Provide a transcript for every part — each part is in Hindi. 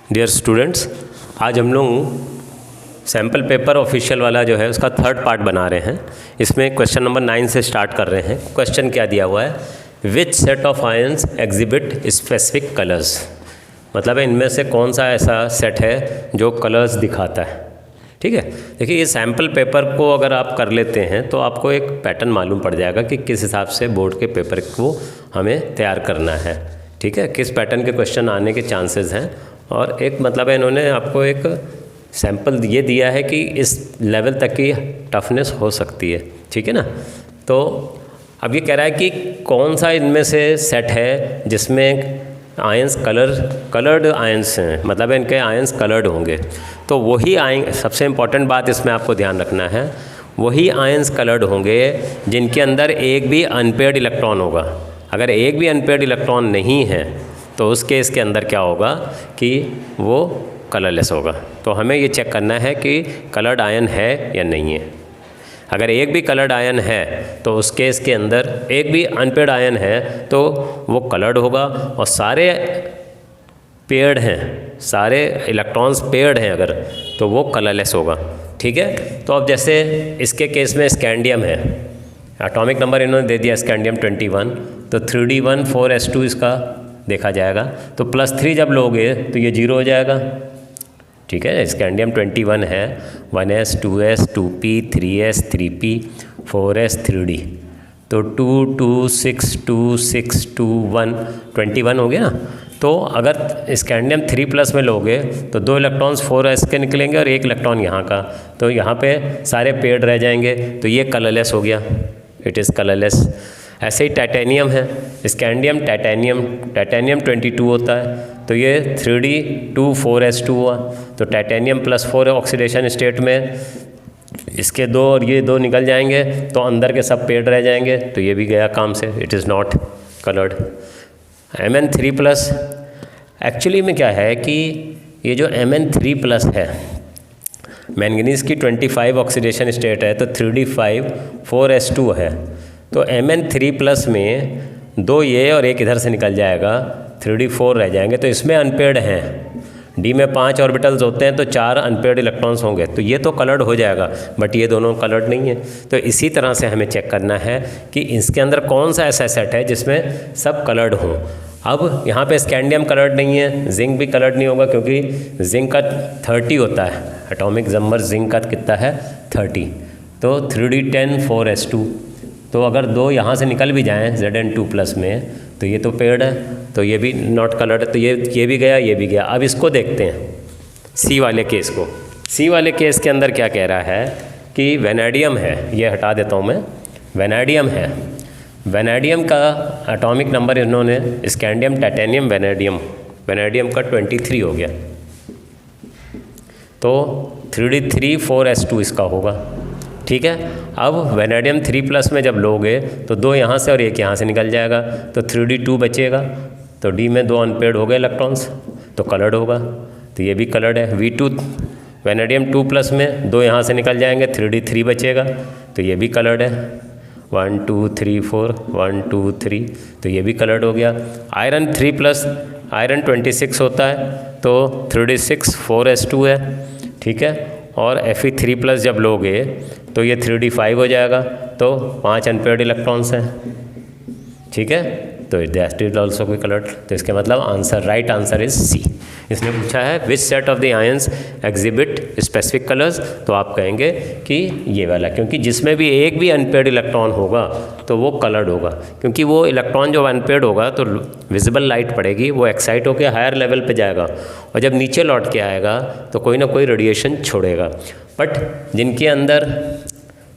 डियर स्टूडेंट्स, आज हम लोग सैम्पल पेपर ऑफिशियल वाला जो है उसका थर्ड पार्ट बना रहे हैं। इसमें क्वेश्चन नंबर 9 से स्टार्ट कर रहे हैं। क्वेश्चन क्या दिया हुआ है, which set of ions exhibit specific colours, मतलब इनमें से कौन सा ऐसा सेट है जो कलर्स दिखाता है। ठीक है, देखिए ये सैम्पल पेपर को अगर आप कर लेते हैं तो आपको एक पैटर्न मालूम पड़ जाएगा कि किस हिसाब से बोर्ड के पेपर को हमें तैयार करना है। ठीक है, किस पैटर्न के क्वेश्चन आने के चांसेस हैं, और एक मतलब है इन्होंने आपको एक सैंपल ये दिया है कि इस लेवल तक की टफनेस हो सकती है। ठीक है ना, तो अब ये कह रहा है कि कौन सा इनमें से सेट है जिसमें आयंस कलर्ड आयंस हैं, मतलब इनके आयंस कलर्ड होंगे। तो वही सबसे इम्पॉर्टेंट बात इसमें आपको ध्यान रखना है, वही आयंस कलर्ड होंगे जिनके अंदर एक भी अनपेयर्ड इलेक्ट्रॉन होगा। अगर एक भी अनपेयर्ड इलेक्ट्रॉन नहीं है तो उस केस के अंदर क्या होगा कि वो कलरलेस होगा। तो हमें ये चेक करना है कि कलर्ड आयन है या नहीं है। अगर एक भी कलर्ड आयन है तो उस केस के अंदर, एक भी अनपेयर्ड आयन है तो वो कलर्ड होगा, और सारे पेयर्ड हैं, सारे इलेक्ट्रॉन्स पेयर्ड हैं अगर, तो वो कलरलेस होगा। ठीक है, तो अब जैसे इसके केस में स्कैंडियम है, एटॉमिक नंबर इन्होंने दे दिया स्कैंडियम 21, तो 3d14s2 इसका देखा जाएगा। तो +3 जब लोगे तो ये 0 हो जाएगा। ठीक है, स्कैंडियम 21 है, 1s 2s 2p 3s 3p 4s 3d, तो 2 2 6 2 6 2 1 21 हो गया ना। तो अगर स्कैंडियम 3+ में लोगे तो 2 इलेक्ट्रॉन्स 4s के निकलेंगे और 1 इलेक्ट्रॉन यहाँ का, तो यहाँ पे सारे पेयर्ड रह जाएंगे, तो ये कलरलेस हो गया, इट इज़ कलरलेस। ऐसे ही टाइटेनियम है, स्कैंडियम टाइटेनियम 22 होता है, तो ये 3d2 4s2 हुआ। तो टाइटेनियम +4 ऑक्सीडेशन स्टेट में इसके 2 और ये 2 निकल जाएंगे, तो अंदर के सब पेयर्ड रह जाएंगे, तो ये भी गया काम से, it is not coloured. Mn3+, actually में क्या है कि ये जो Mn3+ है, मैंगनीज़ की 25 ऑक्सीडेशन स्टेट है, तो 3d5 4s2 है। तो Mn3+ में 2 ये और 1 इधर से निकल जाएगा, 3d4 रह जाएंगे, तो इसमें अनपेयर्ड हैं। डी में 5 ऑर्बिटल्स होते हैं तो 4 अनपेयर्ड इलेक्ट्रॉन्स होंगे, तो ये तो कलर्ड हो जाएगा, बट ये दोनों कलर्ड नहीं है। तो इसी तरह से हमें चेक करना है कि इसके अंदर कौन सा ऐसा सेट है जिसमें सब कलर्ड हों। अब यहाँ पे स्कैंडियम कलर्ड नहीं है, जिंक भी कलर्ड नहीं होगा, क्योंकि जिंक का 30 होता है, एटॉमिक नंबर जिंक का कितना है 30, तो 3d10 4s2। तो अगर 2 यहाँ से निकल भी जाएँ Zn2+ में, तो ये तो पेयर्ड है, तो ये भी नॉट कलर्ड है, तो ये भी गया, ये भी गया। अब इसको देखते हैं सी वाले केस को। सी वाले केस के अंदर क्या कह रहा है कि वेनेडियम है, ये हटा देता हूँ मैं, वेनेडियम है, वेनेडियम का एटॉमिक नंबर इन्होंने स्कैंडियम टाइटेनियम वेनेडियम का 23 हो गया, तो 3d3 4s2 इसका होगा। ठीक है, अब वेनेडियम 3+ में जब लोगे तो 2 यहाँ से और 1 यहाँ से निकल जाएगा, तो 3d2 बचेगा, तो डी में 2 अनपेयर्ड हो गए इलेक्ट्रॉन्स, तो कलर्ड होगा, तो ये भी कलर्ड है। V2 वेनेडियम 2+ में 2 यहाँ से निकल जाएंगे, 3d3 बचेगा, तो ये भी कलर्ड है, 1 2 3 4 1 2 3, तो ये भी कलर्ड हो गया। आयरन 3+, आयरन 26 होता है, तो 3d6 4s2 है। ठीक है, और Fe3+ जब लोगे तो ये 3d5 हो जाएगा, तो 5 अनपेयर्ड इलेक्ट्रॉन्स हैं। ठीक है, तो दैट इज ऑल्सो भी कलर्ड, तो इसके मतलब answer, right answer is C. इसने पूछा है which set of the ions exhibit specific colours, तो आप कहेंगे कि ये वाला, क्योंकि जिसमें भी एक भी अनपेयर्ड इलेक्ट्रॉन होगा तो वो कलर्ड होगा, क्योंकि वो इलेक्ट्रॉन जो अनपेयर्ड होगा तो विजिबल लाइट पड़ेगी, वो एक्साइट होकर हायर लेवल पे जाएगा, और जब नीचे लौट के आएगा तो कोई ना कोई रेडिएशन छोड़ेगा। बट जिनके अंदर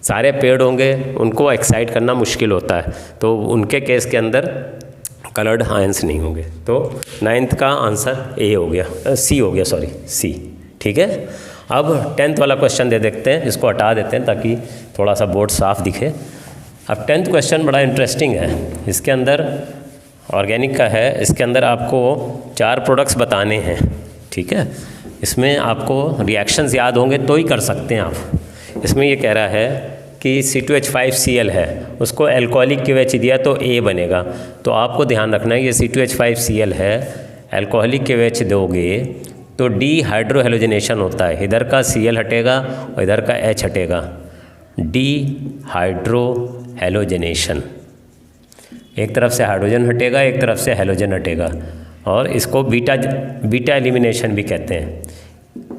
सारे पेयर्ड होंगे उनको एक्साइट करना मुश्किल होता है, तो उनके केस के अंदर कलर्ड आयंस नहीं होंगे। तो 9th का आंसर ए हो गया, सी हो गया, सॉरी सी। ठीक है, अब 10th वाला क्वेश्चन दे देखते हैं, इसको हटा देते हैं ताकि थोड़ा सा बोर्ड साफ दिखे। अब 10th क्वेश्चन बड़ा इंटरेस्टिंग है, इसके अंदर ऑर्गेनिक का है, इसके अंदर आपको 4 प्रोडक्ट्स बताने हैं। ठीक है, इसमें आपको रिएक्शंस याद होंगे तो ही कर सकते हैं आप। इसमें ये कह रहा है कि C2H5Cl है, उसको एल्कोहलिक KOH दिया तो A बनेगा, तो आपको ध्यान रखना है ये C2H5Cl है, एल्कोहलिक KOH दोगे तो डी हाइड्रो हेलोजिनेशन होता है, इधर का Cl हटेगा और इधर का H हटेगा, डी हाइड्रो हेलोजिनेशन। एक तरफ से हाइड्रोजन हटेगा, एक तरफ से हेलोजन हटेगा, और इसको बीटा एलिमिनेशन भी कहते हैं।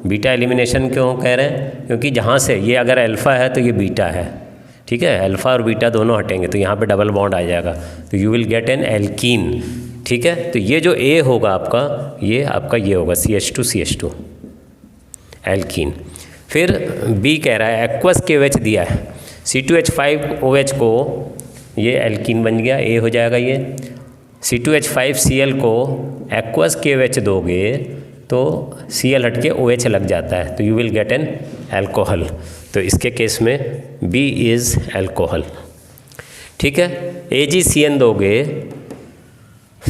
बीटा एलिमिनेशन क्यों कह रहे हैं? क्योंकि जहाँ से ये अगर अल्फ़ा है तो ये बीटा है, ठीक है, अल्फ़ा और बीटा दोनों हटेंगे तो यहाँ पे डबल बॉन्ड आ जाएगा, तो you will get an alkene, ठीक है। तो ये जो ए होगा आपका, ये होगा CH2 एल्कीन। फिर बी कह रहा है एक्वस KOH दिया है, C2H5OH को ये एल्कीन बन गया, ए हो जाएगा ये। C2H5Cl को एक्वस KOH दोगे तो Cl हट के OH लग जाता है, तो you will get an alcohol. तो इसके केस में बी इज़ एल्कोहल, ठीक है। AgCN दोगे,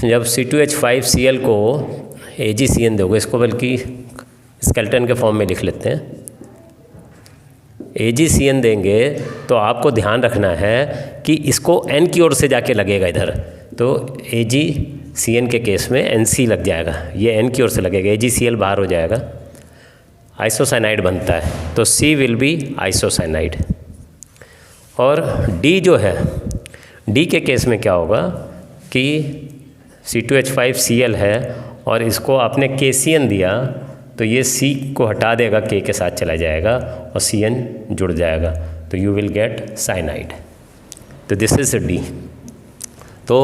जब C2H5Cl को AgCN दोगे, इसको बल्कि स्केलेटन के फॉर्म में लिख लेते हैं, AgCN देंगे तो आपको ध्यान रखना है कि इसको N की ओर से जाके लगेगा इधर, तो AgCN के केस में NC लग जाएगा, ये N की ओर से लगेगा, AgCl बाहर हो जाएगा, आइसोसाइनाइड बनता है, तो C विल बी आइसोसाइनाइड। और D जो है, D के केस में क्या होगा कि C2H5Cl है और इसको आपने KCN दिया तो ये C को हटा देगा, K के साथ चला जाएगा और CN जुड़ जाएगा, तो यू विल गेट साइनाइड। तो दिस इज़ D। तो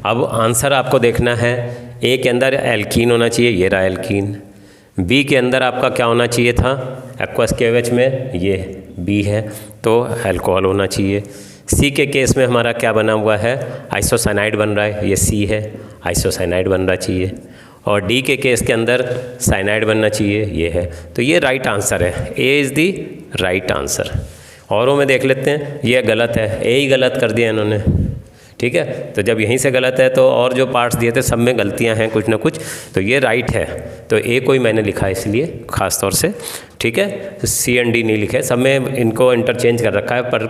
अब आंसर आपको देखना है, A के अंदर एल्कीन होना चाहिए, ये रहा एल्कीन। B के अंदर आपका क्या होना चाहिए था, एक्वस KOH में ये B है, तो अल्कोहल होना चाहिए। C के केस में हमारा क्या बना हुआ है, आइसोसाइनाइड बन रहा है, ये C है, आइसोसाइनाइड बनना चाहिए। और D के केस के अंदर साइनाइड बनना चाहिए, ये है, तो ये राइट आंसर है, A is the right answer. औरों में देख लेते हैं, ये गलत है, A ही गलत कर दिया इन्होंने, ठीक है। तो जब यहीं से गलत है तो और जो पार्ट्स दिए थे सब में गलतियां हैं कुछ ना कुछ, तो ये राइट है, तो A को ही मैंने लिखा है इसलिए ख़ास तौर से, ठीक है। C एंड D नहीं लिखे, सब में इनको इंटरचेंज कर रखा है पर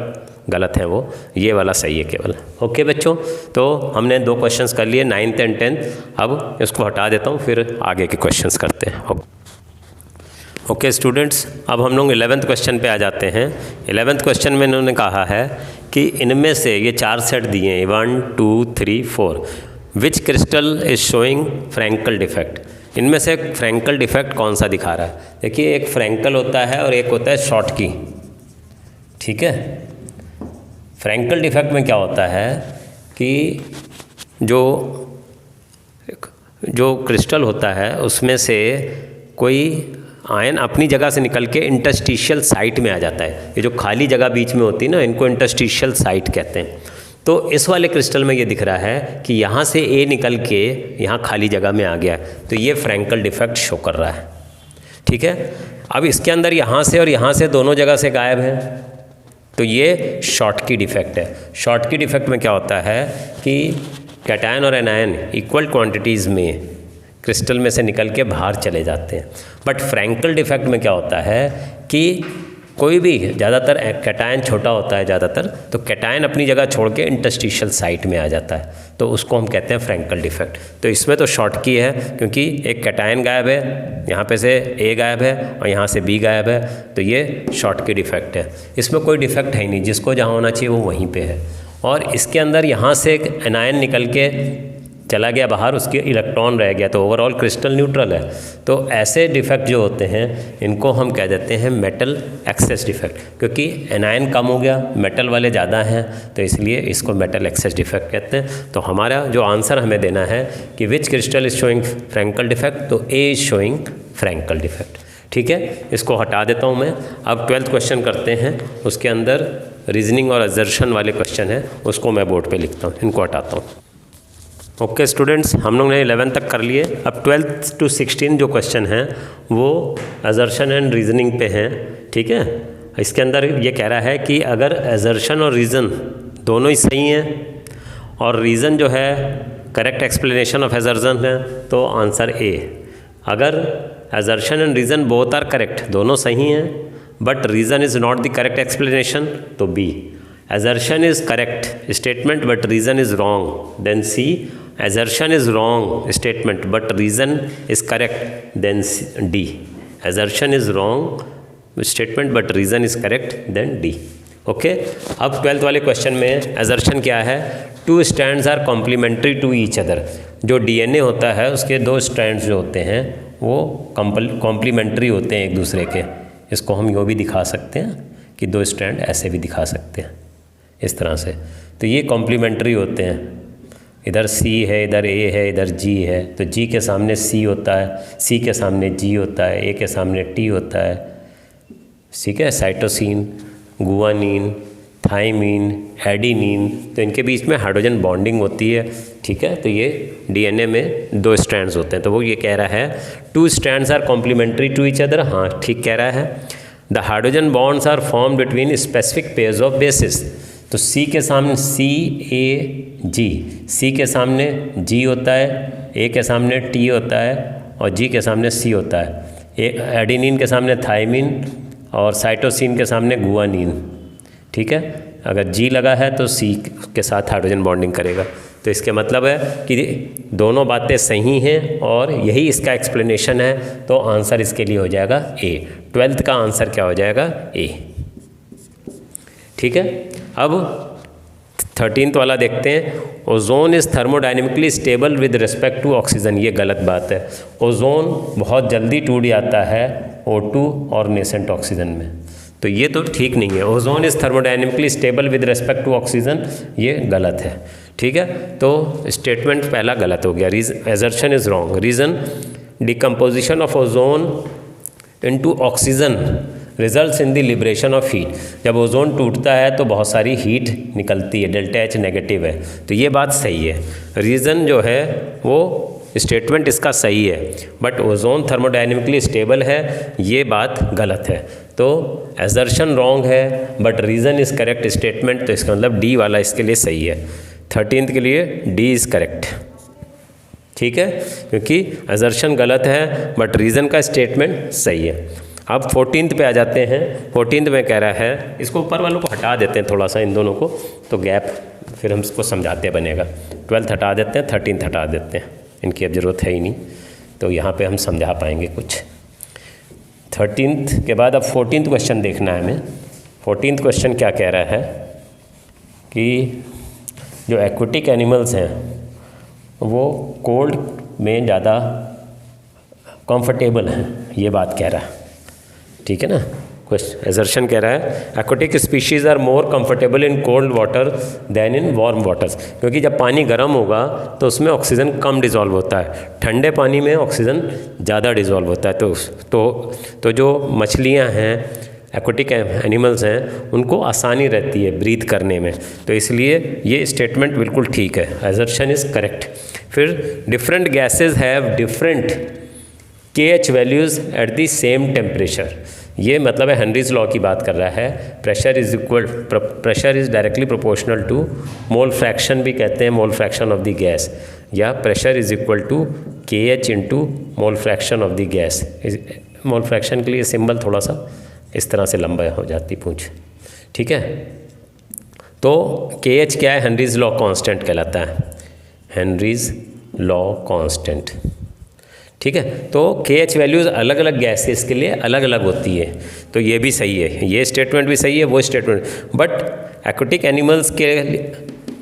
गलत है वो, ये वाला सही है केवल। ओके बच्चों, तो हमने 2 क्वेश्चंस कर लिए 9th एंड 10th, अब इसको हटा देता हूँ, फिर आगे के क्वेश्चंस करते हैं। ओके स्टूडेंट्स, अब हम लोग 11th क्वेश्चन पे आ जाते हैं। 11th क्वेश्चन में इन्होंने कहा है कि इनमें से ये 4 सेट दिए हैं, 1 2 3 4, which crystal is showing Frenkel defect. इनमें से फ्रैंकल डिफेक्ट कौन सा दिखा रहा है? देखिए, एक फ्रैंकल होता है और एक होता है शॉटकी, ठीक है। फ्रैंकल डिफेक्ट में क्या होता है कि जो क्रिस्टल होता है उसमें से कोई आयन अपनी जगह से निकल के इंटरस्टिशियल साइट में आ जाता है। ये जो खाली जगह बीच में होती है ना, इनको इंटरस्टिशियल साइट कहते हैं। तो इस वाले क्रिस्टल में ये दिख रहा है कि यहाँ से A निकल के यहाँ खाली जगह में आ गया, तो ये फ्रैंकल डिफेक्ट शो कर रहा है, ठीक है। अब इसके अंदर यहाँ से और यहाँ से दोनों जगह से गायब है, तो ये शॉटकी डिफेक्ट है। शॉटकी डिफेक्ट में क्या होता है कि कैटायन और एनायन इक्वल क्वांटिटीज़ में क्रिस्टल में से निकल के बाहर चले जाते हैं। बट फ्रैंकल डिफेक्ट में क्या होता है कि कोई भी, ज़्यादातर कैटायन छोटा होता है ज़्यादातर, तो कैटायन अपनी जगह छोड़ के इंटरस्टिशियल साइट में आ जाता है, तो उसको हम कहते हैं फ्रैंकल डिफेक्ट। तो इसमें तो शॉटकी है क्योंकि एक कैटायन गायब है, यहाँ पे से A गायब है और यहाँ से B गायब है, तो ये शॉटकी डिफेक्ट है। इसमें कोई डिफेक्ट है ही नहीं, जिसको जहाँ होना चाहिए वो वहीं पर है। और इसके अंदर यहाँ से एक एनायन निकल के चला गया बाहर, उसके इलेक्ट्रॉन रह गया, तो ओवरऑल क्रिस्टल न्यूट्रल है। तो ऐसे डिफेक्ट जो होते हैं इनको हम कह देते हैं मेटल एक्सेस डिफेक्ट, क्योंकि एनायन कम हो गया, मेटल वाले ज़्यादा हैं, तो इसलिए इसको मेटल एक्सेस डिफेक्ट कहते हैं। तो हमारा जो आंसर हमें देना है कि which crystal is showing Frenkel defect, तो A is showing Frenkel defect, ठीक है। इसको हटा देता हूँ मैं। अब 12th क्वेश्चन करते हैं, उसके अंदर रीजनिंग और असर्शन वाले क्वेश्चन हैं, उसको मैं बोर्ड पे लिखता हूँ, इनको हटाता हूँ। ओके स्टूडेंट्स, हम लोग ने 11 तक कर लिए। अब 12 to 16 जो क्वेश्चन हैं वो असर्शन एंड रीजनिंग पे हैं, ठीक है। इसके अंदर ये कह रहा है कि अगर असर्शन और रीज़न दोनों ही सही हैं और रीज़न जो है करेक्ट एक्सप्लेनेशन ऑफ असर्शन है, तो आंसर A। अगर assertion and reason both are correct, दोनों सही हैं, but reason is not the correct explanation, तो B। Assertion is correct statement but reason is wrong, then C, assertion is wrong statement but reason is correct, then D. assertion is wrong statement but reason is correct, then D. Okay अब 12th वाले क्वेश्चन में assertion क्या है, two strands are complementary to each other. जो DNA होता है उसके दो स्ट्रैंड्स जो होते हैं वो कॉम्प्लीमेंट्री होते हैं एक दूसरे के। इसको हम यूँ भी दिखा सकते हैं कि दो स्ट्रैंड ऐसे भी दिखा सकते हैं इस तरह से। तो ये कॉम्प्लीमेंट्री होते हैं, इधर C है, इधर A है, इधर G है, तो G के सामने C होता है, C के सामने G होता है, A के सामने T होता है। ठीक है, साइटोसिन, गुआनिन, थाइमीन, एडिनिन, तो इनके बीच में हाइड्रोजन बॉन्डिंग होती है। ठीक है, तो ये DNA में दो स्ट्रैंड्स होते हैं। तो वो ये कह रहा है two strands are complementary to each other. हाँ ठीक कह रहा है। The hydrogen bonds are form between specific pairs of bases. तो C के सामने CAG, C के सामने G होता है, A के सामने T होता है और G के सामने C होता है। एडिनिन के सामने थाइमिन और साइटोसिन के सामने गुआनिन। ठीक है, अगर G लगा है तो C के साथ हाइड्रोजन बॉन्डिंग करेगा। तो इसके मतलब है कि दोनों बातें सही हैं और यही इसका एक्सप्लेनेशन है। तो आंसर इसके लिए हो जाएगा A। 12th का आंसर क्या हो जाएगा, A। ठीक है, अब 13th वाला देखते हैं। Ozone is thermodynamically stable with respect to oxygen. ये गलत बात है। ओजोन बहुत जल्दी टूट जाता है O2 और नेसेंट ऑक्सीजन में, तो ये तो ठीक नहीं है। Ozone is thermodynamically stable with respect to oxygen, ये गलत है। ठीक है, तो स्टेटमेंट पहला गलत हो गया। Assertion is wrong. Reason, decomposition of ozone into oxygen results in the liberation of heat. जब ओजोन टूटता है तो बहुत सारी हीट निकलती है, डेल्टा H नेगेटिव है, तो ये बात सही है। रीज़न जो है वो स्टेटमेंट इसका सही है, बट ओजोन थर्मोडाइनमिकली स्टेबल है, ये बात गलत है। तो एजर्शन रॉन्ग है but reason is correct statement, तो इसका मतलब डी वाला इसके लिए सही है। 13th के लिए डी इज़ करेक्ट। ठीक है, क्योंकि एजर्शन गलत है बट रीज़न का स्टेटमेंट सही है। अब 14th पे आ जाते हैं। 14th में कह रहा है, इसको ऊपर वालों को हटा देते हैं थोड़ा सा, इन दोनों को, तो गैप फिर हम इसको समझाते बनेगा। 12th हटा देते हैं, 13th हटा देते हैं, इनकी अब ज़रूरत है ही नहीं, तो यहाँ पे हम समझा पाएंगे कुछ। 13th के बाद अब 14th क्वेश्चन देखना है हमें। 14th क्वेश्चन क्या कह रहा है कि जो एक्वेटिक एनिमल्स हैं वो कोल्ड में ज़्यादा कंफर्टेबल हैं, ये बात कह रहा है। ठीक है ना, एजर्शन कह रहा है aquatic species are more comfortable in cold water than in warm waters. क्योंकि जब पानी गर्म होगा तो उसमें ऑक्सीजन कम डिज़ोल्व होता है, ठंडे पानी में ऑक्सीजन ज़्यादा डिज़ोल्व होता है। तो जो मछलियाँ हैं, एक्वेटिक एनिमल्स हैं, उनको आसानी रहती है ब्रीथ करने में, तो इसलिए ये स्टेटमेंट बिल्कुल ठीक है। Assertion is correct. फिर different gases have different KH values at the same temperature. ये मतलब है हेनरीज लॉ की बात कर रहा है। Pressure is directly proportional to mole fraction, भी कहते हैं mole fraction of the gas, या pressure is equal to KH into mole fraction of the gas. Mole fraction के लिए सिंबल थोड़ा सा इस तरह से लंबा हो जाती पूंछ। ठीक है, तो KH क्या है, हेनरीज लॉ कांस्टेंट कहलाता है, हेनरीज लॉ कांस्टेंट। ठीक है, तो KH वैल्यूज़ अलग अलग गैसेस के लिए अलग अलग होती है, तो ये भी सही है, ये स्टेटमेंट भी सही है, वो स्टेटमेंट। बट एक्वेटिक एनिमल्स के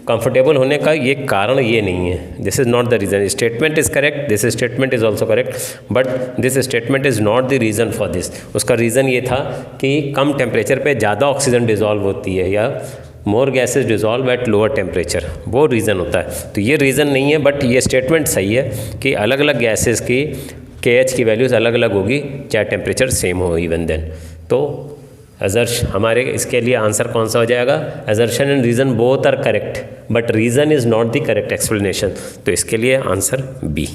कंफर्टेबल होने का ये कारण ये नहीं है। This is not the reason. Statement is correct, this statement is also correct, but this statement is not the reason for this. उसका रीज़न ये था कि कम टेम्परेचर पे ज़्यादा ऑक्सीजन डिज़ोल्व होती है, या more gases dissolve at lower temperature, वो रीज़न होता है। तो ये रीज़न नहीं है, बट ये स्टेटमेंट सही है कि अलग अलग गैसेज की KH की वैल्यूज़ अलग अलग होगी, चाहे टेम्परेचर सेम हो इवन देन। तो एजर्श हमारे इसके लिए आंसर कौन सा हो जाएगा, assertion and reason both are correct but reason is not the correct explanation, तो इसके लिए आंसर B।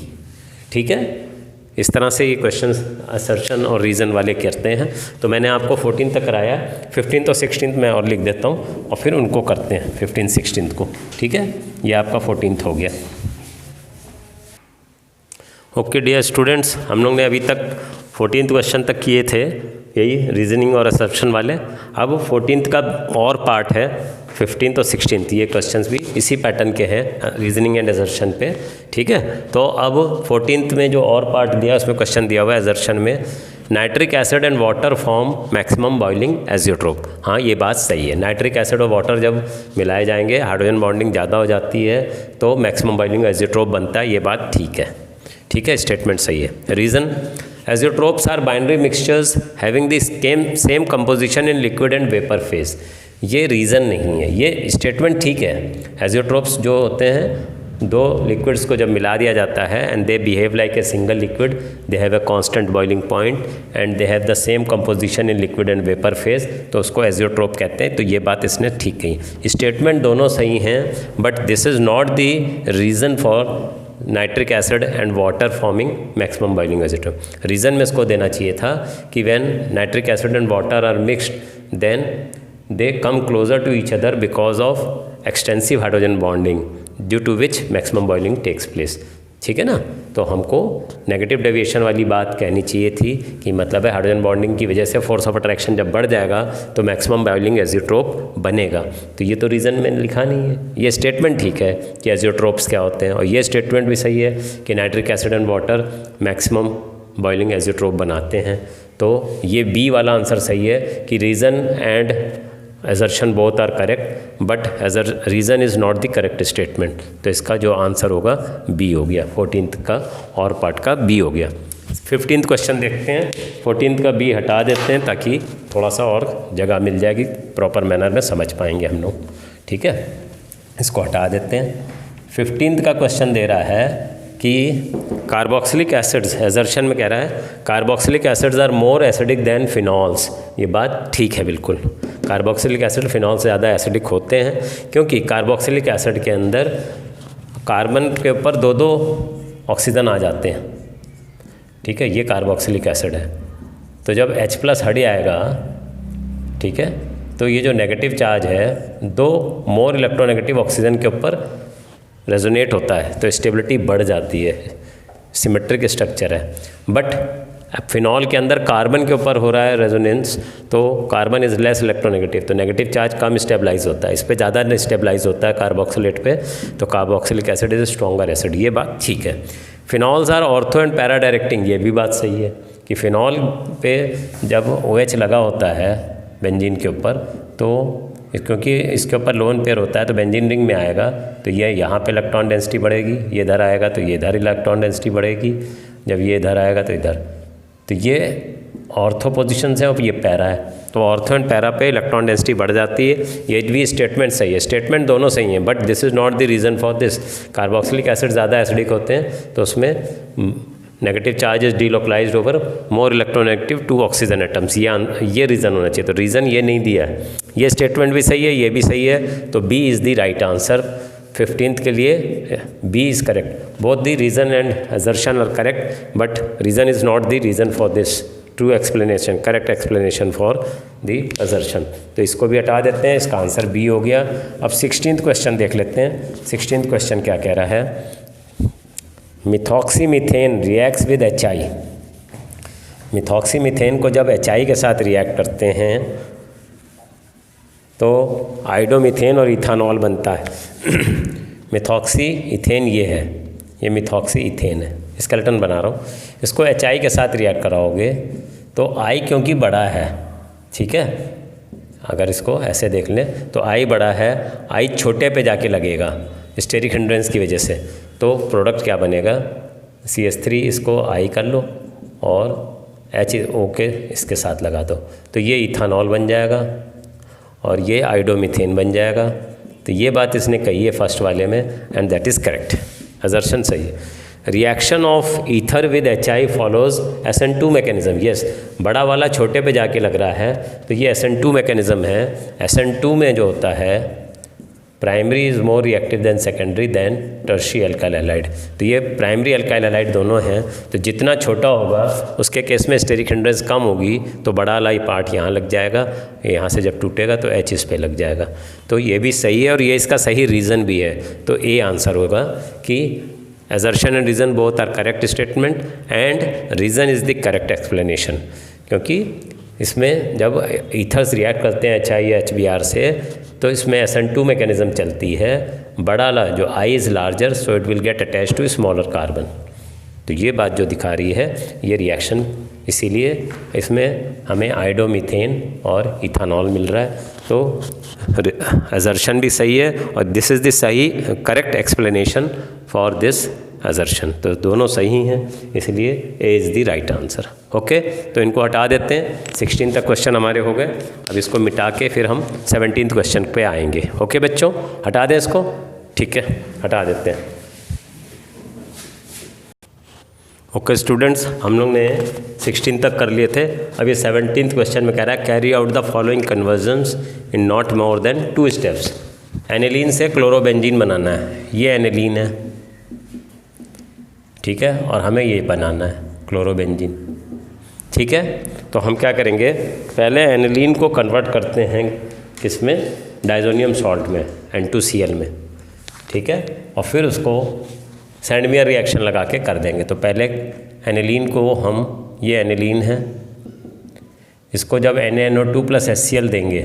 ठीक है, इस तरह से ये क्वेश्चन असर्शन और रीज़न वाले करते हैं। तो मैंने आपको 14 तक कराया, 15 और 16 मैं और लिख देता हूँ और फिर उनको करते हैं 15 16 को। ठीक है, ये आपका 14 हो गया। ओके डियर स्टूडेंट्स, हम लोग ने अभी तक 14 क्वेश्चन तक किए थे, यही रीजनिंग और असर्शन वाले। अब 14 का और पार्ट है, 15th और 16th ये क्वेश्चंस भी इसी पैटर्न के हैं, रीजनिंग एंड एजर्शन पे, ठीक है। तो अब 14th में जो और पार्ट दिया उसमें क्वेश्चन दिया हुआ है एजर्शन में, nitric acid and water form maximum boiling azeotrope. हाँ, ये बात सही है, नाइट्रिक एसिड और वाटर जब मिलाए जाएंगे हाइड्रोजन बॉन्डिंग ज़्यादा हो जाती है तो मैक्सिमम बॉइलिंग एजियोट्रोप बनता है, ये बात ठीक है, ठीक है, स्टेटमेंट सही है। Reason, azeotropes are binary mixtures having the same composition in liquid and vapour phase. ये रीज़न नहीं है, ये स्टेटमेंट ठीक है। एजियोट्रोप्स जो होते हैं, दो लिक्विड्स को जब मिला दिया जाता है and they behave like a single liquid, they have a constant boiling point and they have the same composition in liquid and vapour phase, तो उसको एजियोट्रोप कहते हैं। तो ये बात इसने ठीक कही, स्टेटमेंट दोनों सही हैं, but this is not the reason for nitric acid and water forming maximum boiling azeotrope. Reason में इसको देना चाहिए था कि when nitric acid and water are mixed then they come closer to each other because of extensive hydrogen bonding due to which maximum boiling takes place, ठीक है ना। तो हमको नेगेटिव डेविएशन वाली बात कहनी चाहिए थी कि मतलब है हाइड्रोजन बॉन्डिंग की वजह से फोर्स ऑफ अट्रैक्शन जब बढ़ जाएगा तो मैक्सिमम बॉइलिंग एजियोट्रोप बनेगा। तो ये तो रीज़न मैंने लिखा नहीं है, ये स्टेटमेंट ठीक है कि एजियोट्रोप्स क्या होते हैं, और ये स्टेटमेंट भी सही है कि nitric acid and water maximum boiling azeotrope बनाते हैं। तो ये बी वाला आंसर सही है कि reason and assertion both are correct but as a reason is not the correct statement। तो इसका जो आंसर होगा बी हो गया, 14th का और पार्ट का बी हो गया। 15th क्वेश्चन देखते हैं, 14th का बी हटा देते हैं ताकि थोड़ा सा और जगह मिल जाएगी, प्रॉपर मैनर में समझ पाएंगे हम लोग, ठीक है। इसको हटा देते हैं। 15th का क्वेश्चन दे रहा है कि कार्बोक्सिलिक एसिड्स, एजर्शन में कह रहा है carboxylic acids are more acidic than phenols. ये बात ठीक है बिल्कुल, कार्बोक्सिलिक एसिड फिनॉल से ज़्यादा एसिडिक होते हैं क्योंकि कार्बोक्सिलिक एसिड के अंदर कार्बन के ऊपर दो दो ऑक्सीजन आ जाते हैं, ठीक है, ये कार्बोक्सिलिक एसिड है। तो जब H+ हट जाएगा, ठीक है, तो ये जो नेगेटिव चार्ज है दो मोर इलेक्ट्रोनेगेटिव ऑक्सीजन के ऊपर रेजोनेट होता है तो स्टेबिलिटी बढ़ जाती है, सिमेट्रिक स्ट्रक्चर है। बट फिनॉल के अंदर कार्बन के ऊपर हो रहा है रेजोनेंस, तो कार्बन इज़ लेस इलेक्ट्रोनेगेटिव, तो नेगेटिव चार्ज कम स्टेबलाइज होता है, इस पे ज़्यादा स्टेबलाइज होता है कार्बोक्सिलेट पे, तो carboxylic acid is stronger acid, ये बात ठीक है। Phenols are ortho and para directing, ये भी बात सही है कि फिनॉल पे जब OH लगा होता है बेंजीन के ऊपर, तो क्योंकि इसके ऊपर लोन पेयर होता है तो बेंजीन रिंग में आएगा, तो ये यहाँ पे इलेक्ट्रॉन डेंसिटी बढ़ेगी, ये इधर आएगा तो ये इधर इलेक्ट्रॉन डेंसिटी बढ़ेगी, जब ये इधर आएगा तो इधर, तो ये ऑर्थो पोजीशन है और ये पैरा है, तो ऑर्थो एंड पैरा पे इलेक्ट्रॉन डेंसिटी बढ़ जाती है। ये भी स्टेटमेंट सही है, स्टेटमेंट दोनों सही हैं, but this is not the reason for this. Carboxylic acid ज़्यादा एसिडिक होते हैं तो उसमें negative charge is delocalised over more electronegative two oxygen atoms, ये रीज़न होना चाहिए, तो रीज़न ये नहीं दिया है। ये स्टेटमेंट भी सही है, ये भी सही है, तो B is the right answer 15th के लिए। B is correct, both the reason and assertion are correct but reason is not the reason for this, true explanation, correct explanation for the assertion. तो इसको भी हटा देते हैं, इसका आंसर बी हो गया। अब 16th क्वेश्चन देख लेते हैं। 16th क्वेश्चन क्या कह रहा है, मिथॉक्सीमीथेन रिएक्ट्स विद HI। मिथॉक्सीमीथेन को जब HI के साथ रिएक्ट करते हैं तो आइडोमीथेन और इथानॉल बनता है। मिथॉक्सी इथेन ये है, ये मिथॉक्सी इथेन है, स्केलेटन बना रहा हूँ। इसको HI के साथ रिएक्ट कराओगे तो I क्योंकि बड़ा है, ठीक है, अगर इसको ऐसे देख लें तो I बड़ा है, I छोटे पे जाके लगेगा स्टेरिक हिंड्रेंस की वजह से, तो प्रोडक्ट क्या बनेगा CH3, इसको I कर लो और HO के इसके साथ लगा दो, तो ये इथानॉल बन जाएगा और ये आइडोमीथेन बन जाएगा। तो ये बात इसने कही है फर्स्ट वाले में and that is correct, assertion सही है। Reaction of ether with HI follows SN2 mechanism. Yes, बड़ा वाला छोटे पे जाके लग रहा है तो ये SN2 मैकेनिज्म है। SN2 में जो होता है primary is more reactive than secondary than tertiary alkyl halide, तो ये प्राइमरी अल्काइल हैलाइड दोनों हैं, तो जितना छोटा होगा उसके केस में स्टेरिक हिंड्रेंस कम होगी, तो बड़ा वाला पार्ट यहाँ लग जाएगा, यहाँ से जब टूटेगा तो H इस पे लग जाएगा। तो ये भी सही है और ये इसका सही रीज़न भी है, तो ए आंसर होगा कि assertion and reason both are correct statement and reason is the correct explanation, क्योंकि इसमें जब ईथर्स रिएक्ट करते हैं HI या HBr से तो इसमें SN2 मैकेनिज्म चलती है, बड़ा ला जो I is larger so it will get attach to smaller carbon. तो ये बात जो दिखा रही है ये रिएक्शन, इसीलिए इसमें हमें आयोडोमीथेन और इथानॉल मिल रहा है। तो असर्शन भी सही है और दिस इज़ द सही correct explanation for this assertion. तो दोनों सही हैं, इसलिए A is the right answer. Okay, तो इनको हटा देते हैं। 16 तक क्वेश्चन हमारे हो गए, अब इसको मिटा के फिर हम 17th क्वेश्चन पे आएंगे। ओके बच्चों, हटा दें इसको, ठीक है, हटा देते हैं। ओके स्टूडेंट्स, हम लोग ने 16 तक कर लिए थे। अब ये 17th क्वेश्चन में कह रहा है carry out the following convergence in not more than 2 steps. Aniline से क्लोरोबेंजीन बनाना है, ये एनिलीन है, ठीक है, और हमें ये बनाना है क्लोरोबेंजीन, ठीक है। तो हम क्या करेंगे, पहले एनिलीन को कन्वर्ट करते हैं किसमें, डाइजोनियम सॉल्ट में, N2Cl में, ठीक है, और फिर उसको सैंडमियर रिएक्शन लगा के कर देंगे। तो पहले एनिलीन को हम, ये एनिलीन है, इसको जब NaNO2 + HCl देंगे,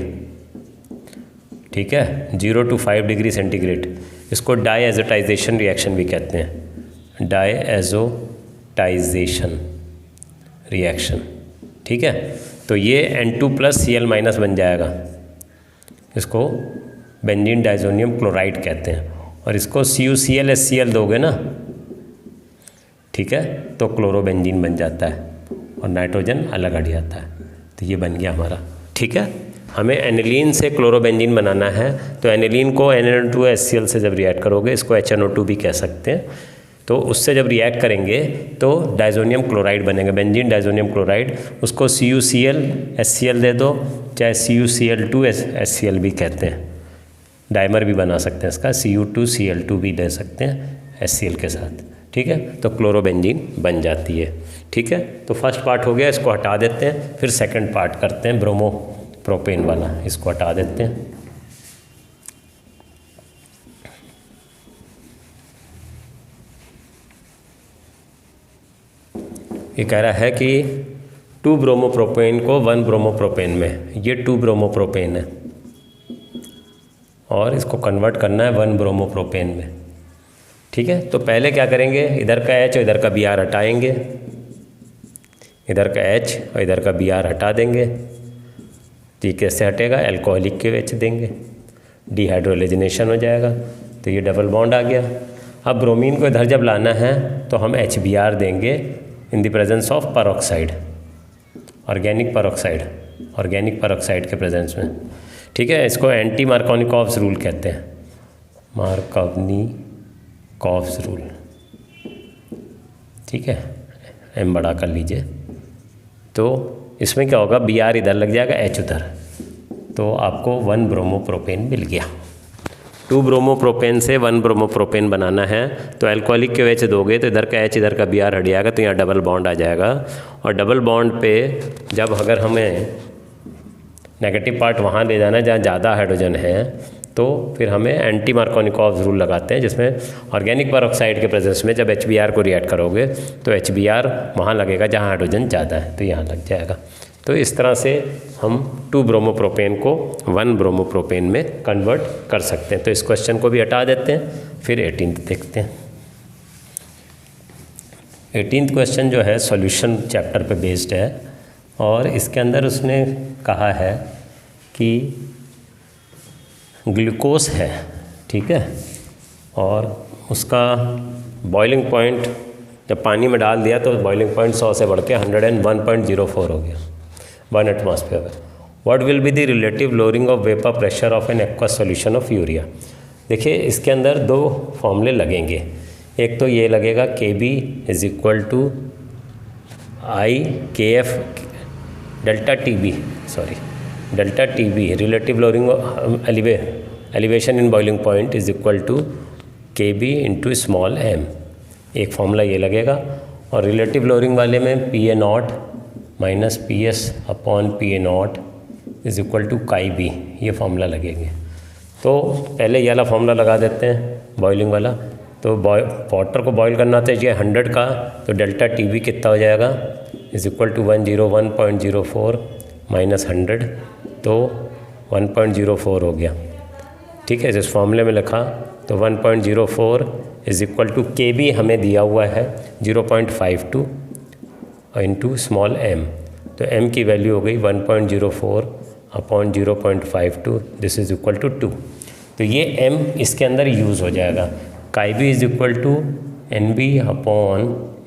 ठीक है, 0 to 5 डिग्री सेंटीग्रेड, इसको डाईएज़ोटाइजेशन रिएक्शन भी कहते हैं, डाईएज़ोटाइजेशन रिएक्शन, ठीक है। तो ये N2 + Cl- बन जाएगा, इसको बेंजीन डाइजोनियम क्लोराइड कहते हैं, और इसको CuCl HCl दोगे ना, ठीक है, तो क्लोरोबेंजीन बन जाता है और नाइट्रोजन अलग हट जाता है। तो ये बन गया हमारा, ठीक है। हमें एनिलीन से क्लोरोबेंजीन बनाना है, तो एनिलीन को NaNO2 HCl से जब रिएक्ट करोगे, इसको HNO2 भी कह सकते हैं, तो उससे जब रिएक्ट करेंगे तो डाइजोनियम क्लोराइड बनेगा, बेंजीन डाइजोनियम क्लोराइड, उसको CuCl HCl दे दो, चाहे CuCl2 HCl भी कहते हैं, डाइमर भी बना सकते हैं इसका, Cu2Cl2 भी ले सकते हैं HCl के साथ, ठीक है, तो क्लोरोबेंजीन बन जाती है, ठीक है। तो फर्स्ट पार्ट हो गया, इसको हटा देते हैं, फिर सेकंड पार्ट करते हैं, ब्रोमो प्रोपेन वाला, इसको हटा देते हैं। ये कह रहा है कि 2 ब्रोमोप्रोपेन को 1 ब्रोमोप्रोपेन में, ये 2 ब्रोमोप्रोपेन है और इसको कन्वर्ट करना है 1 ब्रोमोप्रोपेन में, ठीक है। तो पहले क्या करेंगे, इधर का H और इधर का Br हटाएंगे, इधर का H और इधर का Br हटा देंगे। तो ये कैसे हटेगा, एल्कोहलिक के H देंगे, डिहाइड्रोलेजिनेशन हो जाएगा, तो ये डबल बॉन्ड आ गया। अब ब्रोमीन को इधर जब लाना है तो हम HBr देंगे in the presence of peroxide, organic peroxide के प्रेजेंस में, ठीक है। इसको एंटी मार्कोनिकॉव्स रूल कहते हैं, मार्कोनिकॉव्स रूल, ठीक है, M बड़ा कर लीजिए। तो इसमें क्या होगा, Br इधर लग जाएगा, H उधर, तो आपको 1 ब्रोमोप्रोपेन मिल गया। 2 ब्रोमोप्रोपेन से 1 ब्रोमोप्रोपेन बनाना है, तो एल्कोहलिक के H दोगे तो इधर का H इधर का Br हट जाएगा, तो यहाँ डबल बॉन्ड आ जाएगा। और डबल बॉन्ड पे जब अगर हमें नेगेटिव पार्ट वहाँ ले जाना है जहाँ ज़्यादा हाइड्रोजन है, तो फिर हमें एंटी मार्कोनिकॉव्स रूल लगाते हैं, जिसमें ऑर्गेनिक परऑक्साइड के प्रेजेंस में जब HBr को रिएक्ट करोगे तो HBr वहाँ लगेगा जहाँ हाइड्रोजन ज़्यादा है, तो यहाँ लग जाएगा। तो इस तरह से हम 2 ब्रोमोप्रोपेन को 1 ब्रोमोप्रोपेन में कन्वर्ट कर सकते हैं। तो इस क्वेश्चन को भी हटा देते हैं, फिर 18th देखते हैं। 18th क्वेश्चन जो है सॉल्यूशन चैप्टर पे बेस्ड है, और इसके अंदर उसने कहा है कि ग्लूकोज है, ठीक है, और उसका बॉइलिंग पॉइंट जब पानी में डाल दिया तो बॉइलिंग पॉइंट 100 से बढ़ के 101.04 हो गया, 1 atmosphere. What will be the relative lowering of vapour pressure of an aqueous solution of urea. देखिए इसके अंदर 2 फॉर्मूले लगेंगे, एक तो ये लगेगा KB = IKF delta TB relative lowering elevation in boiling point = KB × small m, एक फॉर्मूला ये लगेगा। और रिलेटिव लोअरिंग वाले में PA0 - PS/PA0 = KB, ये फॉर्मूला लगेंगे। तो पहले ये वाला फॉर्मूला लगा देते हैं, बॉइलिंग वाला। तो वाटर को बॉईल करना चाहिए 100 का, तो डेल्टा TB कितना हो जाएगा, = 101.04 माइनस 100 तो 1.04 हो गया। ठीक है, जिस फॉर्मूले में लिखा तो 1.04 is equal to K B हमें दिया हुआ है 0.52 इंटू स्मॉल m, तो m की वैल्यू हो गई 1.04 upon 0.52, this is equal to 2। तो ये m इसके अंदर यूज़ हो जाएगा। Chi B is equal to N B upon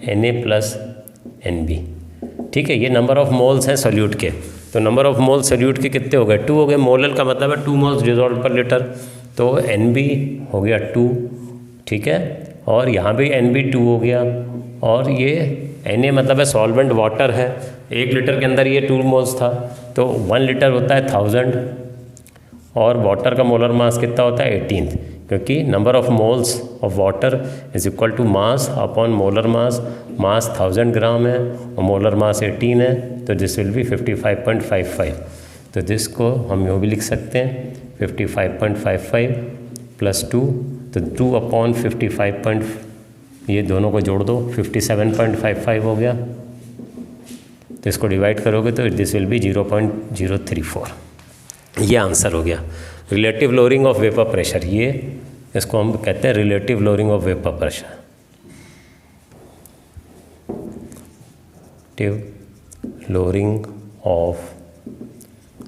N A plus N B. ठीक है, ये नंबर ऑफ मोल्स हैं सोल्यूट के, तो नंबर ऑफ मोल्स सोल्यूट के कितने हो गए? 2 हो गए। मोलल का मतलब है 2 मोल्स डिजॉल्व पर लीटर, तो एन बी हो गया 2। ठीक है, और यहाँ भी एन बी 2 हो गया, और ये एन ए मतलब है सॉल्वेंट वाटर है, 1 लीटर के अंदर ये 2 मोल्स था, तो 1 लीटर होता है 1000, और वाटर का मोलर मास कितना होता है 18, क्योंकि number of moles of water is equal to mass upon molar mass. Mass 1000 gram है और मोलर मास 18 है, तो दिस विल बी 55.55। तो दिस को हम यूँ भी लिख सकते हैं 55.55 प्लस 2, तो 2 अपॉन 55, ये दोनों को जोड़ दो 57.55 हो गया, तो इसको डिवाइड करोगे तो दिस विल बी 0.034। ये आंसर हो गया। Relative lowering of vapour pressure, ये इसको हम कहते हैं relative lowering of vapour pressure. Relative lowering of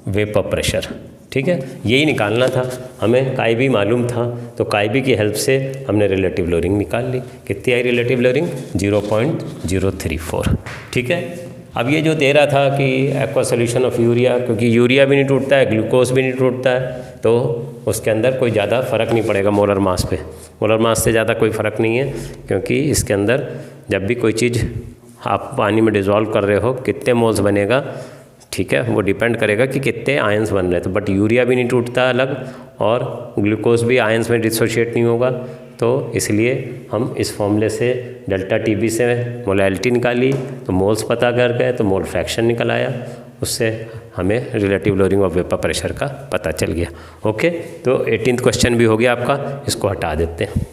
vapour pressure, ठीक है, यही निकालना था हमें। काई बी मालूम था, तो काई बी की हेल्प से हमने रिलेटिव लोअरिंग निकाल ली। कितनी आई रिलेटिव लोअरिंग? 0.034। ठीक है, अब ये जो दे रहा था कि एक्वा सोल्यूशन ऑफ यूरिया, क्योंकि यूरिया भी नहीं टूटता है, ग्लूकोज भी नहीं टूटता है, तो उसके अंदर कोई ज़्यादा फ़र्क नहीं पड़ेगा मोलर मास पे। मोलर मास से ज़्यादा कोई फ़र्क नहीं है, क्योंकि इसके अंदर जब भी कोई चीज़ आप पानी में डिज़ोल्व कर रहे हो कितने मोल्स बनेगा, ठीक है, वो डिपेंड करेगा कि कितने आयंस बन रहे हैं। तो बट यूरिया भी नहीं टूटता अलग, और ग्लूकोज भी आयंस में डिसोशिएट नहीं होगा, तो इसलिए हम इस फॉर्मूले से डेल्टा टी बी से मोलैलिटी निकाली, तो मोल्स पता कर गए, तो मोल फ्रैक्शन निकल आया, उससे हमें relative lowering of vapour pressure का पता चल गया। ओके, तो 18th क्वेश्चन भी हो गया आपका, इसको हटा देते हैं।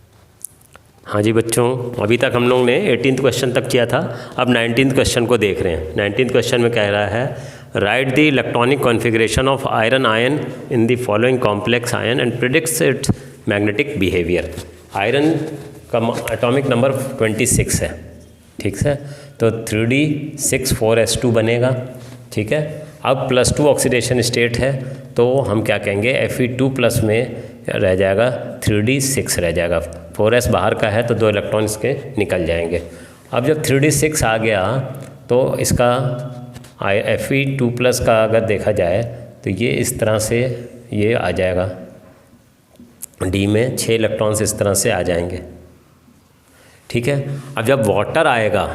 हाँ जी बच्चों, अभी तक हम लोग ने 18th क्वेश्चन तक किया था, अब 19th क्वेश्चन को देख रहे हैं। 19th क्वेश्चन में कह रहा है right the electronic configuration of iron ion in the following complex ion and predicts it's magnetic behaviour. Iron का एटॉमिक नंबर 26 है, ठीक है, तो 3d6 बनेगा। ठीक है, अब +2 ऑक्सीडेशन स्टेट है, तो हम क्या कहेंगे Fe2+ में रह जाएगा 3d6 रह जाएगा। 4s बाहर का है तो 2 इलेक्ट्रॉन इसके निकल जाएंगे। अब जब 3d6 आ गया तो इसका Fe2+ का अगर देखा जाए तो ये इस तरह से ये आ जाएगा, डी में 6 इलेक्ट्रॉन्स इस तरह से आ जाएंगे। ठीक है, अब जब वाटर आएगा,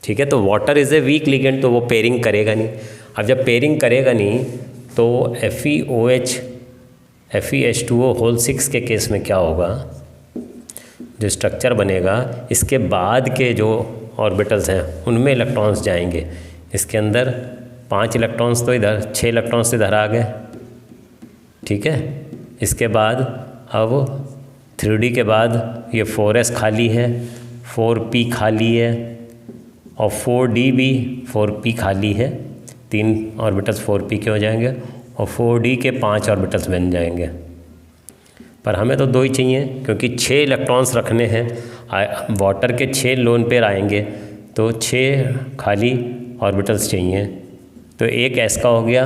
ठीक है, तो water is a week ligand, तो वो पेयरिंग करेगा नहीं। अब जब पेयरिंग करेगा नहीं तो FeOH FeH2O होल 6 के केस में क्या होगा, जो स्ट्रक्चर बनेगा इसके बाद के जो ऑर्बिटल्स हैं उनमें इलेक्ट्रॉन्स जाएंगे। इसके अंदर 5 इलेक्ट्रॉन्स तो इधर, 6 इलेक्ट्रॉन्स इधर आ गए। ठीक है, इसके बाद अब 3d के बाद ये 4s खाली है, 4p खाली है, और 4d भी 4p खाली है, 3 ऑर्बिटल्स 4p के हो जाएंगे, और 4d के 5 ऑर्बिटल्स बन जाएंगे। पर हमें तो 2 ही चाहिए, क्योंकि 6 इलेक्ट्रॉन्स रखने हैं, वाटर के 6 लोन पेयर आएंगे, तो 6 खाली ऑर्बिटल्स चाहिए। तो एक s का हो गया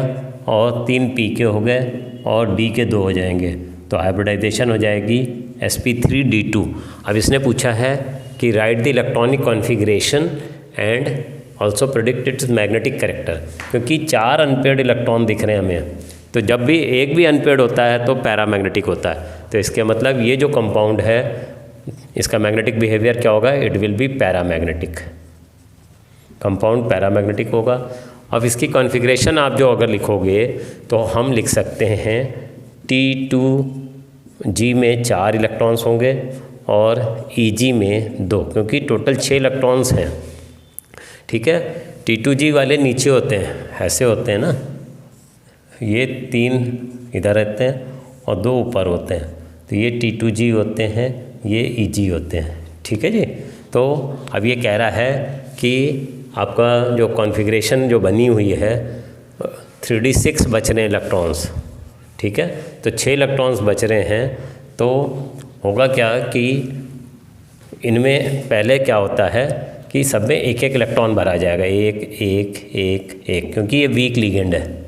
और 3 p के हो गए और d के 2 हो जाएंगे, तो हाइब्रिडाइजेशन हो जाएगी sp3d2। अब इसने पूछा है कि right the electronic configuration and also predict it's magnetic character, क्योंकि 4 अनपेयर्ड इलेक्ट्रॉन दिख रहे हैं हमें, तो जब भी एक भी अनपेयर्ड होता है तो पैरामैग्नेटिक होता है। तो इसके मतलब ये जो कंपाउंड है इसका मैग्नेटिक बिहेवियर क्या होगा, it will be paramagnetic, compound paramagnetic होगा। अब इसकी कॉन्फ़िगरेशन आप जो अगर लिखोगे तो हम लिख सकते हैं T2G में 4 इलेक्ट्रॉन्स होंगे और EG में 2, क्योंकि टोटल 6 इलेक्ट्रॉन्स हैं। ठीक है, T2G वाले नीचे होते हैं, ऐसे होते हैं ना, ये 3 इधर रहते हैं और 2 ऊपर होते हैं, तो ये T2G होते हैं, ये EG होते हैं। ठीक है जी, तो अब ये कह रहा है कि आपका जो कॉन्फ़िगरेशन जो बनी हुई है 3d6 बच रहे हैं इलेक्ट्रॉन्स, ठीक है। तो 6 इलेक्ट्रॉन्स बच रहे हैं, तो होगा क्या कि इनमें पहले क्या होता है कि सब में एक एक इलेक्ट्रॉन भरा जाएगा, एक एक एक एक, क्योंकि ये वीक लिगेंड है।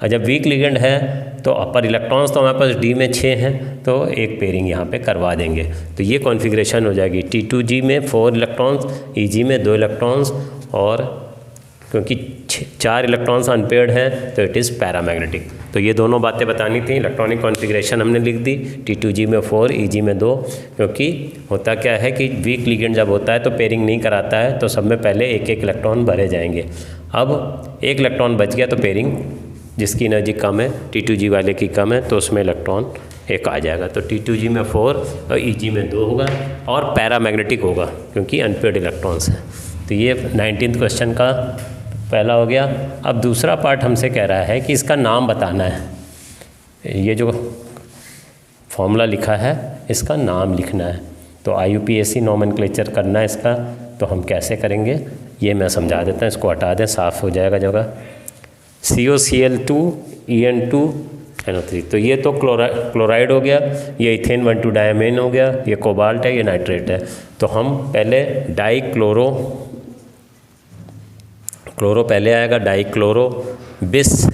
और जब वीक लिगेंड है तो अपर इलेक्ट्रॉन्स तो हमारे पास डी में 6 हैं, तो एक पेयरिंग यहाँ पे करवा देंगे। तो ये कॉन्फ़िगरेशन हो जाएगी T2G में 4 इलेक्ट्रॉन्स, EG में 2 इलेक्ट्रॉन्स, और क्योंकि 4 इलेक्ट्रॉन्स अनपेयर्ड हैं तो इट इज़ पैरामैग्नेटिक। तो ये दोनों बातें बतानी थी। इलेक्ट्रॉनिक कॉन्फ़िगरेशन हमने लिख दी, T2G में 4, EG में 2, क्योंकि होता क्या है कि वीक लिगेंड जब होता है तो पेयरिंग नहीं कराता है, तो सब में पहले एक एक इलेक्ट्रॉन भरे जाएंगे। अब एक इलेक्ट्रॉन बच गया तो पेयरिंग जिसकी एनर्जी कम है, T2G वाले की कम है, तो उसमें इलेक्ट्रॉन एक आ जाएगा। तो T2G में 4 और EG में 2 होगा, और पैरामैग्नेटिक होगा क्योंकि अनपेयर्ड इलेक्ट्रॉन्स हैं। तो ये 19th क्वेश्चन का पहला हो गया। अब दूसरा पार्ट हमसे कह रहा है कि इसका नाम बताना है। ये जो फॉर्मूला लिखा है इसका नाम लिखना है। तो IUPAC नॉमेनक्लेचर करना है इसका, तो हम कैसे करेंगे ये मैं समझा देता हूँ। इसको हटा दें, साफ़ हो जाएगा जगह। COCl2 EN2 NO3, तो ये तो क्लोराइड हो गया, ये इथेन 1,2 डायमीन हो गया, ये कोबाल्ट है, ये नाइट्रेट है। तो हम पहले क्लोरो पहले आएगा, डाइक्लोरो बिस,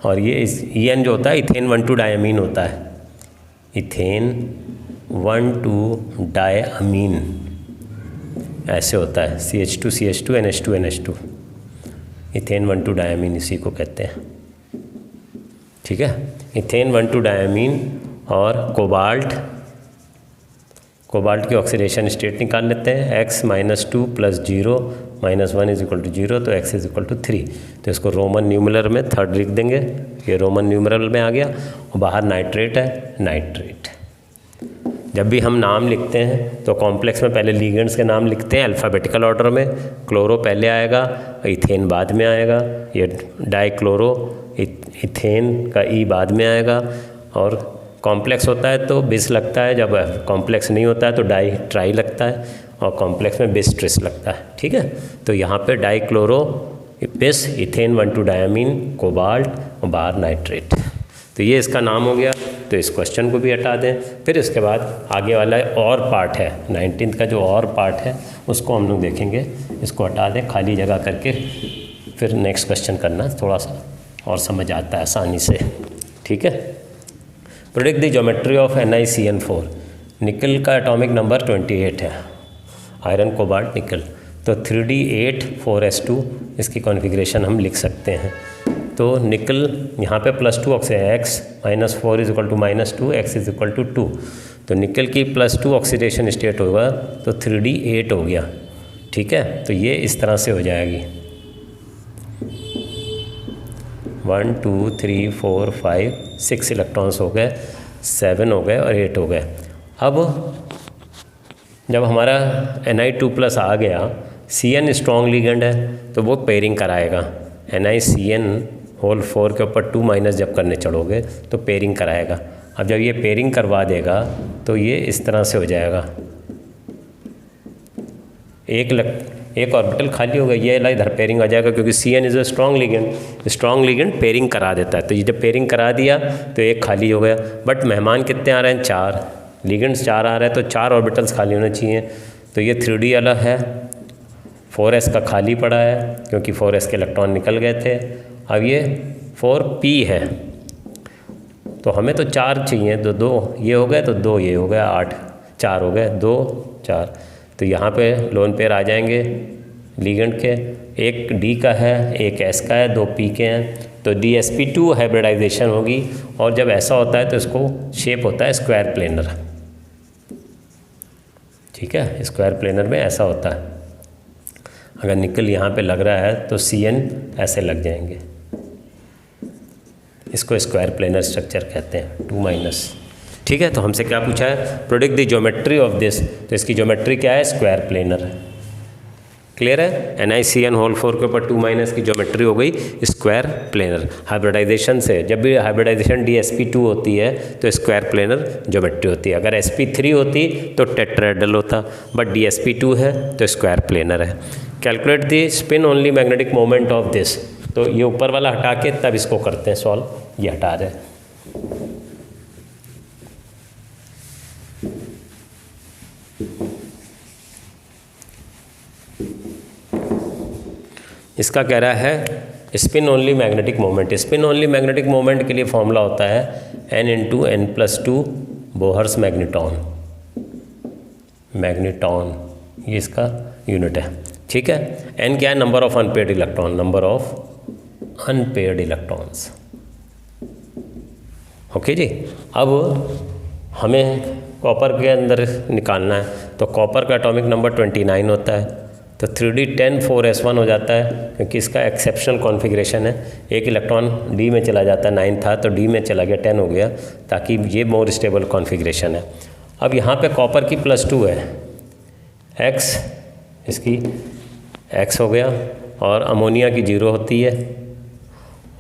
और ये EN जो होता है इथेन 1,2 डायमीन होता है, इथेन 1,2 डायमीन ऐसे होता है, CH2 NH2 इथेन 1,2 डायमीन इसी को कहते हैं, ठीक है। इथेन 1,2 डायमीन और कोबाल्ट की ऑक्सीडेशन स्टेट निकाल लेते हैं। x -2 + 0 -1 = 0, तो x = 3। तो इसको रोमन न्यूमरल में 3rd लिख देंगे, ये रोमन न्यूमरल में आ गया। और बाहर नाइट्रेट है, नाइट्रेट। जब भी हम नाम लिखते हैं तो कॉम्प्लेक्स में पहले लीगेंड्स के नाम लिखते हैं अल्फ़ाबेटिकल ऑर्डर में। क्लोरो पहले आएगा, इथेन बाद में आएगा, ये डाइक्लोरो इथेन का ई बाद में आएगा। और कॉम्प्लेक्स होता है तो बिस लगता है, जब कॉम्प्लेक्स नहीं होता है तो ट्राई लगता है, और कॉम्प्लेक्स में बिस ट्रिस लगता है, ठीक है। तो यहाँ पे डाइक्लोरो बिस इथेन 1,2 डायमीन कोबाल्ट और बाहर नाइट्रेट। तो ये इसका नाम हो गया। तो इस क्वेश्चन को भी हटा दें। फिर इसके बाद आगे वाला और पार्ट है 19th का, जो और पार्ट है उसको हम लोग देखेंगे। इसको हटा दें, खाली जगह करके फिर नेक्स्ट क्वेश्चन करना थोड़ा सा और समझ आता है आसानी से, ठीक है। Predict the geometry of NiCN4। निकल का एटॉमिक नंबर 28 है, आयरन कोबाल्ट निकल। तो 3d8 4s2 इसकी कॉन्फ़िगरेशन हम लिख सकते हैं। तो निकल यहाँ पे +2 ऑक्सीडेशन, x -4 = -2, x = 2। तो निकल की +2 ऑक्सीडेशन स्टेट होगा तो 3d8 हो गया, ठीक है। तो ये इस तरह से हो जाएगी 1 2 3 4 5 6 इलेक्ट्रॉन्स हो गए, 7 हो गए और 8 हो गए। अब जब हमारा Ni2+ आ गया, Cn स्ट्रॉन्ग लिगेंड है तो वो पेयरिंग कराएगा। NiCN4 के ऊपर 2- जब करने चढ़ोगे तो पेयरिंग कराएगा। अब जब ये पेयरिंग करवा देगा तो ये इस तरह से हो जाएगा, एक ऑर्बिटल खाली होगा, ये इधर पेयरिंग आ जाएगा क्योंकि Cn is a strong ligand. Strong ligand pairing करा देता है। तो ये जब पेयरिंग करा दिया तो एक खाली हो गया। बट मेहमान कितने आ रहे हैं? 4 लिगेंड्स 4 आ रहे हैं, तो 4 ऑर्बिटल्स खाली होने चाहिए। तो ये 3D वाला है, 4s का खाली पड़ा है क्योंकि 4s के इलेक्ट्रॉन निकल गए थे। अब ये 4p है तो हमें तो 4 चाहिए, तो 2 ये हो गए, तो 2 ये हो गया, 8 4 हो गए, 2 4। तो यहाँ पे लोन पेयर आ जाएंगे लिगेंड के, एक D का है, एक S का है, 2 P के हैं। तो DsP2 हाइब्रिडाइजेशन होगी। और जब ऐसा होता है तो इसको शेप होता है स्क्वायर प्लेनर, ठीक है। स्क्वायर प्लेनर में ऐसा होता है। अगर निकल यहाँ पे लग रहा है तो Cn ऐसे लग जाएंगे, इसको स्क्वायर प्लेनर स्ट्रक्चर कहते हैं 2-। ठीक है। तो हमसे क्या पूछा है? Predict the geometry of this. तो इसकी ज्योमेट्री क्या है? Square planar. क्लियर है? NiCN4 के ऊपर 2- की ज्योमेट्री हो गई स्क्वायर प्लेनर। हाइब्रिडाइजेशन से जब भी हाइब्रिडाइजेशन DsP2 होती है तो स्क्वायर प्लेनर ज्योमेट्री होती है। अगर sp3 होती तो टेट्राहेड्रल होता, बट DsP2 है तो स्क्वायर प्लेनर है। Calculate the spin only magnetic moment of this. तो ये ऊपर वाला हटा के तब इसको करते हैं सॉल्व, ये हटा जाए। इसका कह रहा है spin only magnetic moment. Spin only magnetic moment के लिए फॉर्मूला होता है n into n plus two Bohr magneton. Magneton ये इसका यूनिट है, ठीक है। n क्या है? Number of unpaired electron, number of unpaired electrons. Okay जी। अब हमें कॉपर के अंदर निकालना है, तो कॉपर का एटॉमिक नंबर 29 होता है, तो 3d10 4s1 हो जाता है, क्योंकि इसका एक्सेप्शनल कॉन्फ़िगरेशन है। एक इलेक्ट्रॉन d में चला जाता है, 9 था तो d में चला गया 10 हो गया, ताकि ये मोर स्टेबल कॉन्फ़िगरेशन है। अब यहाँ पे कॉपर की +2 है, x इसकी x हो गया, और अमोनिया की 0 होती है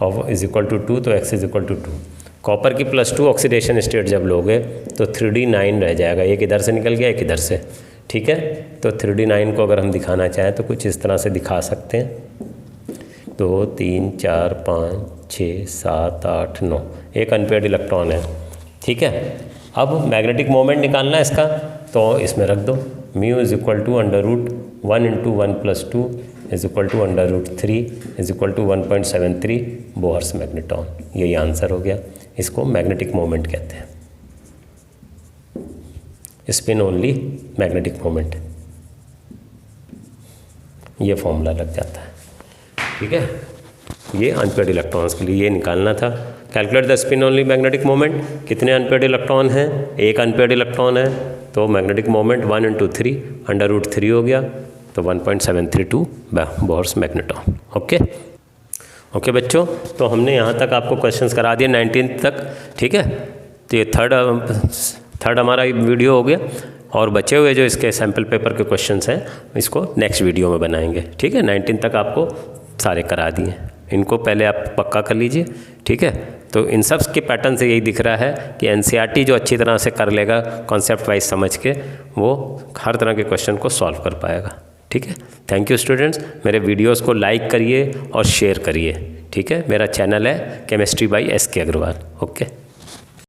और इज इक्वल टू 2, तो x is equal to 2। Copper की +2 ऑक्सीडेशन स्टेट जब लोगे तो 3d9 रह जाएगा, एक इधर से निकल गया एक इधर से, ठीक है। तो 3d9 को अगर हम दिखाना चाहें तो कुछ इस तरह से दिखा सकते हैं। 2 3 4 5 6 7 8 9, एक अनपेयर्ड इलेक्ट्रॉन है, ठीक है। अब मैग्नेटिक मोमेंट निकालना है इसका, तो इसमें रख दो mu is equal to √1 into 1 + 2 is equal to √3 is equal to 1.73 Bohr's magneton. यही आंसर हो गया। इसको मैग्नेटिक मोमेंट कहते हैं, स्पिन ओनली मैग्नेटिक मोमेंट। ये फॉर्मूला लग जाता है, ठीक है। ये अनपेयर्ड इलेक्ट्रॉन्स के लिए ये निकालना था। Calculate the spin only magnetic moment. कितने अनपेयर्ड इलेक्ट्रॉन हैं? एक अनपेयर्ड इलेक्ट्रॉन है, तो मैग्नेटिक मोमेंट 1 इंटू 3 √3 हो गया, तो 1.732 बोहर्स मैग्नेटॉन। ओके बच्चों, तो हमने यहाँ तक आपको क्वेश्चंस करा दिए 19 तक, ठीक है। तो ये थर्ड हमारा वीडियो हो गया, और बचे हुए जो इसके सैम्पल पेपर के क्वेश्चंस हैं इसको नेक्स्ट वीडियो में बनाएंगे, ठीक है। 19 तक आपको सारे करा दिए, इनको पहले आप पक्का कर लीजिए, ठीक है। तो इन सब के पैटर्न से यही दिख रहा है कि एनसीईआरटी जो अच्छी तरह से कर लेगा कॉन्सेप्ट वाइज समझ के, वो हर तरह के क्वेश्चन को सॉल्व कर पाएगा, ठीक है। Thank you students. मेरे वीडियोस को लाइक करिए और शेयर करिए, ठीक है। मेरा चैनल है chemistry by SK Agarwal. Okay.